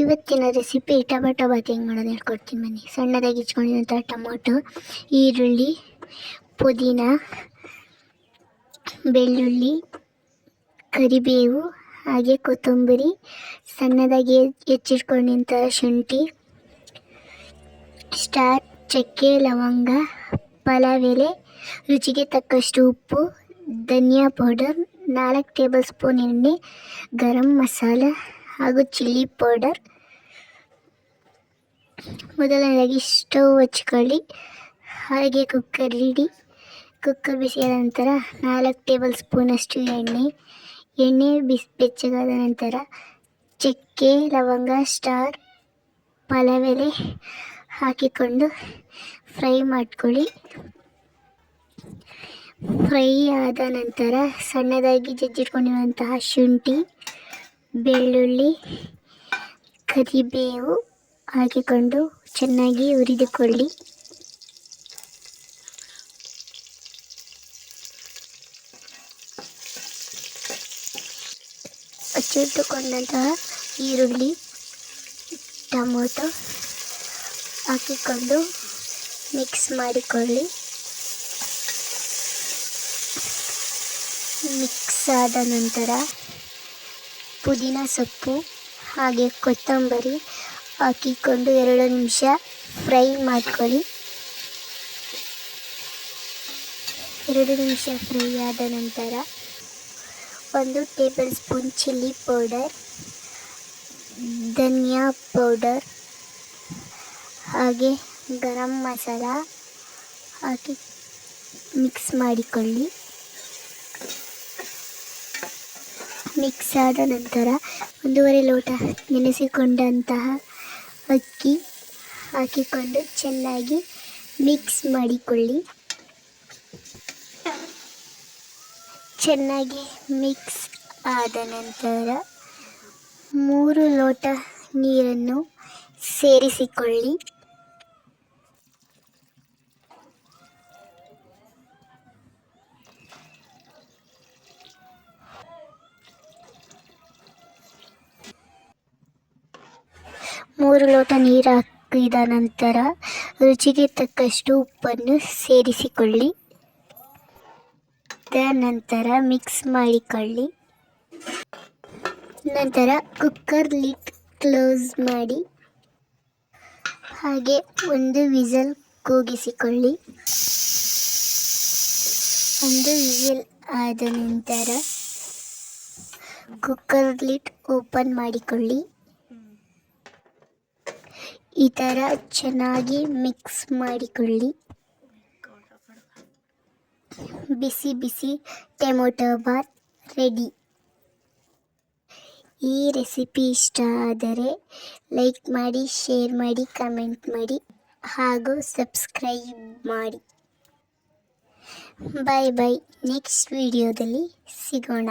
ಇವತ್ತಿನ recipe tomato Baat ಹೆಂಗೆ ಮಾಡೋದು ಹೇಳ್ಕೊಡ್ತೀನಿ ಬನ್ನಿ. ಸಣ್ಣದಾಗಿ ಹೆಚ್ಕೊಂಡಿರೋಂಥ ಟೊಮೊಟೊ, ಈರುಳ್ಳಿ, ಪುದೀನ, ಬೆಳ್ಳುಳ್ಳಿ, ಕರಿಬೇವು, ಹಾಗೆ ಕೊತ್ತಂಬರಿ, ಸಣ್ಣದಾಗಿ ಹೆಚ್ಚಿಟ್ಕೊಂಡಿರೋಂಥ ಶುಂಠಿ, ಸ್ಟಾರ್, ಚಕ್ಕೆ, ಲವಂಗ, ಪಲಾವ್ ಎಲೆ, ರುಚಿಗೆ ತಕ್ಕಷ್ಟು ಉಪ್ಪು, ಧನಿಯಾ ಪೌಡರ್, 4 ಟೇಬಲ್ ಸ್ಪೂನ್ ಎಣ್ಣೆ, ಗರಂ ಮಸಾಲ ಹಾಗೂ ಚಿಲ್ಲಿ ಪೌಡರ್. ಮೊದಲನೇದಾಗಿ ಸ್ಟವ್ ಹಚ್ಕೊಳ್ಳಿ. ಹಾಗೆ ಕುಕ್ಕರ್ ಇಡಿ. ಕುಕ್ಕರ್ ಬಿಸಿಯಾದ ನಂತರ 4 ಟೇಬಲ್ ಸ್ಪೂನಷ್ಟು ಎಣ್ಣೆ ಬೆಚ್ಚಗಾದ ನಂತರ ಚಕ್ಕೆ, ಲವಂಗ, ಸ್ಟಾರ್, ಪಲಾವ್ ಎಲೆ ಹಾಕಿಕೊಂಡು ಫ್ರೈ ಮಾಡ್ಕೊಳ್ಳಿ. ಫ್ರೈ ಆದ ನಂತರ ಸಣ್ಣದಾಗಿ ಜಜ್ಜಿಟ್ಕೊಂಡಿರುವಂತಹ ಶುಂಠಿ, ಬೆಳ್ಳುಳ್ಳಿ, ಕರಿಬೇವು ಹಾಕಿಕೊಂಡು ಚೆನ್ನಾಗಿ ಹುರಿದುಕೊಳ್ಳಿ. ಹಚ್ಚಿಟ್ಟುಕೊಂಡಂತಹ ಈರುಳ್ಳಿ, ಟೊಮೊಟೊ ಹಾಕಿಕೊಂಡು ಮಿಕ್ಸ್ ಮಾಡಿಕೊಳ್ಳಿ. ಮಿಕ್ಸ್ ಆದ ನಂತರ ಪುದೀನ ಸೊಪ್ಪು ಹಾಗೆ ಕೊತ್ತಂಬರಿ ಹಾಕಿಕೊಂಡು 2 ನಿಮಿಷ ಫ್ರೈ ಮಾಡ್ಕೊಳ್ಳಿ. 2 ನಿಮಿಷ ಫ್ರೈ ಆದ ನಂತರ 1 ಟೇಬಲ್ ಸ್ಪೂನ್ ಚಿಲ್ಲಿ ಪೌಡರ್, ಧನಿಯಾ ಪೌಡರ್ ಹಾಗೆ ಗರಂ ಮಸಾಲ ಹಾಕಿ ಮಿಕ್ಸ್ ಮಾಡಿಕೊಳ್ಳಿ. ಮಿಕ್ಸ್ ಆದ ನಂತರ 1.5 ಲೋಟ ನೆನೆಸಿಕೊಂಡಂತಹ ಅಕ್ಕಿ ಹಾಕಿಕೊಂಡು ಚೆನ್ನಾಗಿ ಮಿಕ್ಸ್ ಮಾಡಿಕೊಳ್ಳಿ. ಚೆನ್ನಾಗಿ ಮಿಕ್ಸ್ ಆದ ನಂತರ 3 ಲೋಟ ನೀರನ್ನು ಸೇರಿಸಿಕೊಳ್ಳಿ. ಮೂರು ಲೋಟ ನೀರು ಹಾಕಿದ ನಂತರ ರುಚಿಗೆ ತಕ್ಕಷ್ಟು ಉಪ್ಪನ್ನು ಸೇರಿಸಿಕೊಳ್ಳಿ. ನಂತರ ಮಿಕ್ಸ್ ಮಾಡಿಕೊಳ್ಳಿ. ನಂತರ ಕುಕ್ಕರ್ ಲಿಡ್ ಕ್ಲೋಸ್ ಮಾಡಿ ಹಾಗೆ 1 ವಿಸಲ್ ಕೂಗಿಸಿಕೊಳ್ಳಿ. 1 ವಿಸಿಲ್ ಆದ ನಂತರ ಕುಕ್ಕರ್ ಲಿಡ್ ಓಪನ್ ಮಾಡಿಕೊಳ್ಳಿ. ಈ ಥರ ಚೆನ್ನಾಗಿ ಮಿಕ್ಸ್ ಮಾಡಿಕೊಳ್ಳಿ. ಬಿಸಿ ಬಿಸಿ ಟೊಮೆಟೊ ಬಾತ್ ರೆಡಿ. ಈ ರೆಸಿಪಿ ಇಷ್ಟ ಆದರೆ ಲೈಕ್ ಮಾಡಿ, ಶೇರ್ ಮಾಡಿ, ಕಮೆಂಟ್ ಮಾಡಿ ಹಾಗೂ ಸಬ್ಸ್ಕ್ರೈಬ್ ಮಾಡಿ. ಬಾಯ್ ಬಾಯ್. ನೆಕ್ಸ್ಟ್ ವಿಡಿಯೋದಲ್ಲಿ ಸಿಗೋಣ.